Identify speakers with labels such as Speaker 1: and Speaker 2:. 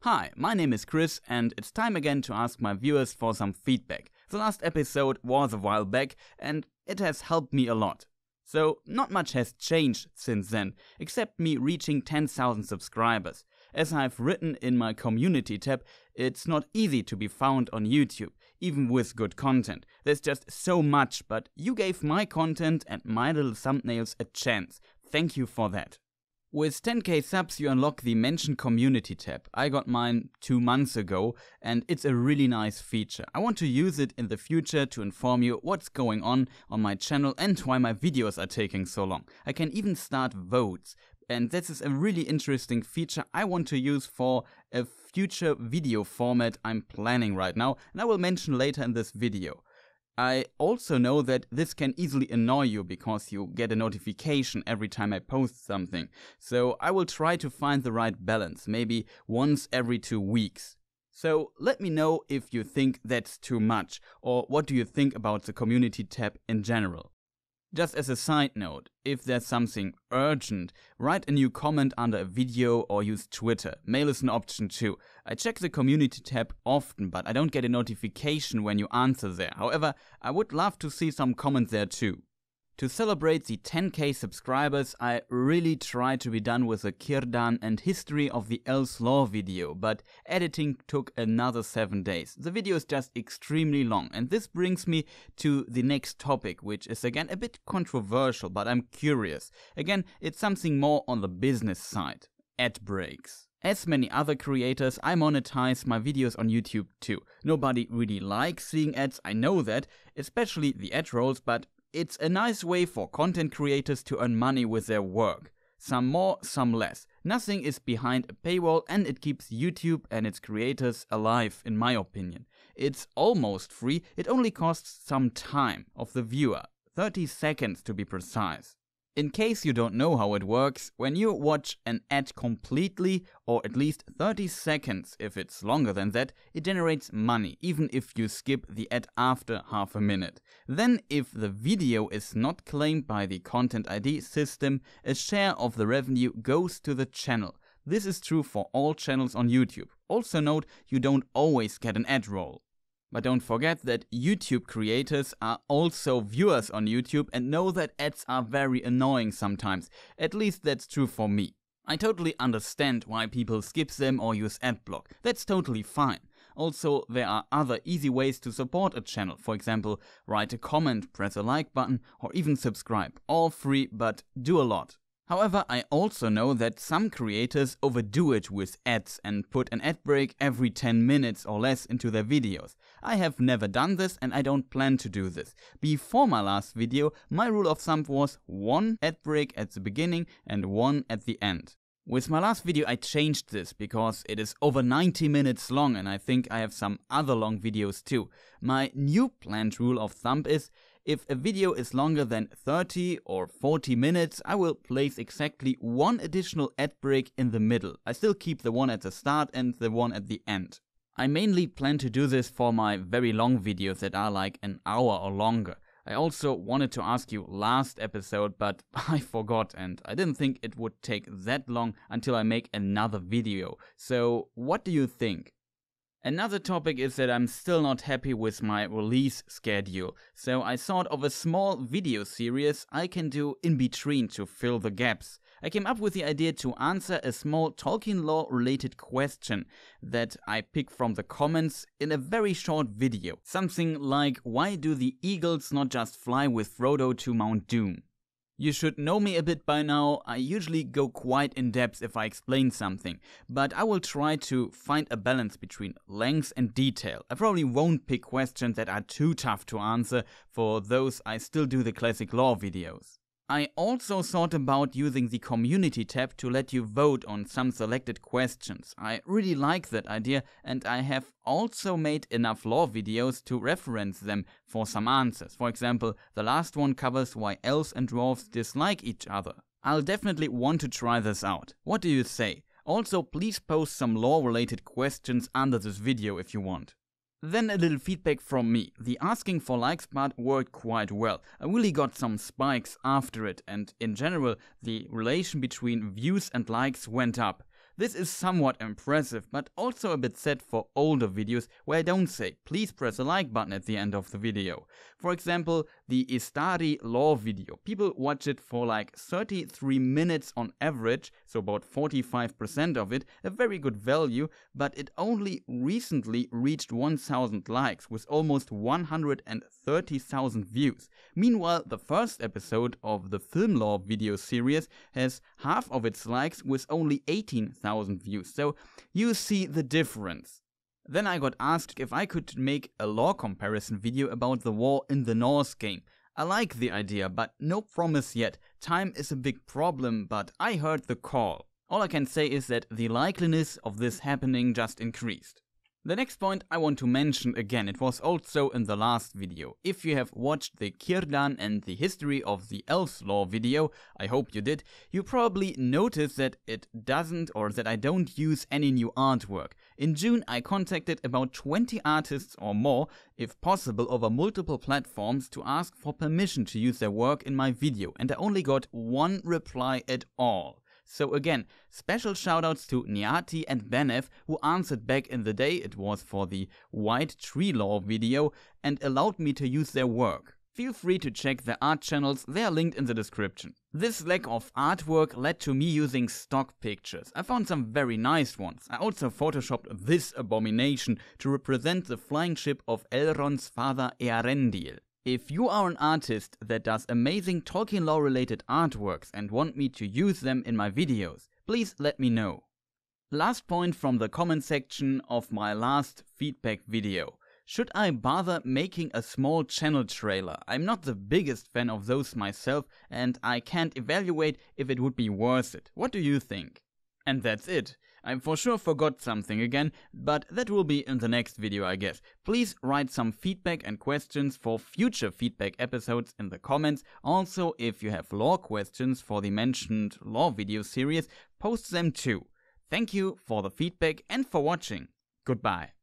Speaker 1: Hi, my name is Chris and it's time again to ask my viewers for some feedback. The last episode was a while back and it has helped me a lot. So not much has changed since then, except me reaching 10,000 subscribers. As I've written in my community tab, it's not easy to be found on YouTube, even with good content. There's just so much, but you gave my content and my little thumbnails a chance. Thank you for that. With 10k subs you unlock the mentioned community tab. I got mine 2 months ago and it's a really nice feature. I want to use it in the future to inform you what's going on my channel and why my videos are taking so long. I can even start votes, and this is a really interesting feature I want to use for a future video format I'm planning right now, and I will mention later in this video. I also know that this can easily annoy you because you get a notification every time I post something, so I will try to find the right balance, maybe once every 2 weeks. So let me know if you think that's too much, or what do you think about the community tab in general. Just as a side note, if there's something urgent, write a new comment under a video or use Twitter. Mail is an option too. I check the community tab often, but I don't get a notification when you answer there. However, I would love to see some comments there too. To celebrate the 10k subscribers, I really tried to be done with a Círdan and History of the Elves lore video, but editing took another 7 days. The video is just extremely long, and this brings me to the next topic, which is again a bit controversial, but I'm curious. Again, it's something more on the business side. Ad breaks. As many other creators, I monetize my videos on YouTube too. Nobody really likes seeing ads, I know that, especially the ad rolls, but it's a nice way for content creators to earn money with their work. Some more, some less. Nothing is behind a paywall and it keeps YouTube and its creators alive, in my opinion. It's almost free, it only costs some time of the viewer, 30 seconds to be precise. In case you don't know how it works, when you watch an ad completely, or at least 30 seconds if it's longer than that, it generates money, even if you skip the ad after half a minute. Then, if the video is not claimed by the Content ID system, a share of the revenue goes to the channel. This is true for all channels on YouTube. Also note, you don't always get an ad roll. But don't forget that YouTube creators are also viewers on YouTube and know that ads are very annoying sometimes. At least that's true for me. I totally understand why people skip them or use adblock. That's totally fine. Also, there are other easy ways to support a channel. For example, write a comment, press a like button, or even subscribe. All free, but do a lot. However, I also know that some creators overdo it with ads and put an ad break every 10 minutes or less into their videos. I have never done this and I don't plan to do this. Before my last video, my rule of thumb was 1 ad break at the beginning and 1 at the end. With my last video I changed this because it is over 90 minutes long and I think I have some other long videos too. My new planned rule of thumb is, if a video is longer than 30 or 40 minutes, I will place exactly 1 additional ad break in the middle. I still keep the one at the start and the one at the end. I mainly plan to do this for my very long videos that are like an hour or longer. I also wanted to ask you last episode, but I forgot and I didn't think it would take that long until I make another video. So what do you think? Another topic is that I'm still not happy with my release schedule, so I thought of a small video series I can do in between to fill the gaps. I came up with the idea to answer a small Tolkien lore related question that I picked from the comments in a very short video. Something like, why do the eagles not just fly with Frodo to Mount Doom? You should know me a bit by now. I usually go quite in depth if I explain something, but I will try to find a balance between length and detail. I probably won't pick questions that are too tough to answer. For those I still do the classic lore videos. I also thought about using the community tab to let you vote on some selected questions. I really like that idea and I have also made enough lore videos to reference them for some answers. For example, the last one covers why elves and dwarves dislike each other. I'll definitely want to try this out. What do you say? Also, please post some lore related questions under this video if you want. Then a little feedback from me. The asking for likes part worked quite well. I really got some spikes after it and in general the relation between views and likes went up. This is somewhat impressive, but also a bit sad for older videos where I don't say, please press a like button at the end of the video. For example, the Istari lore video. People watch it for like 33 minutes on average, so about 45% of it, a very good value, but it only recently reached 1000 likes with almost 130,000 views. Meanwhile, the first episode of the film lore video series has half of its likes with only 18,000 views, so you see the difference. Then I got asked if I could make a lore comparison video about the war in the Norse game. I like the idea, but no promise yet. Time is a big problem, but I heard the call. All I can say is that the likeliness of this happening just increased. The next point I want to mention again, it was also in the last video. If you have watched the Círdan and the history of the Elves lore video, I hope you did, you probably noticed that that I don't use any new artwork. In June I contacted about 20 artists or more, if possible over multiple platforms, to ask for permission to use their work in my video, and I only got one reply at all. So again, special shoutouts to Niahti and Benef, who answered back in the day, it was for the White Tree Lore video, and allowed me to use their work. Feel free to check their art channels, they are linked in the description. This lack of artwork led to me using stock pictures. I found some very nice ones. I also photoshopped this abomination to represent the flying ship of Elrond's father Eärendil. If you are an artist that does amazing Tolkien lore related artworks and want me to use them in my videos, please let me know. Last point from the comment section of my last feedback video. Should I bother making a small channel trailer? I'm not the biggest fan of those myself and I can't evaluate if it would be worth it. What do you think? And that's it. I for sure forgot something again, but that will be in the next video, I guess. Please write some feedback and questions for future feedback episodes in the comments. Also, if you have lore questions for the mentioned lore video series, post them too. Thank you for the feedback and for watching. Goodbye.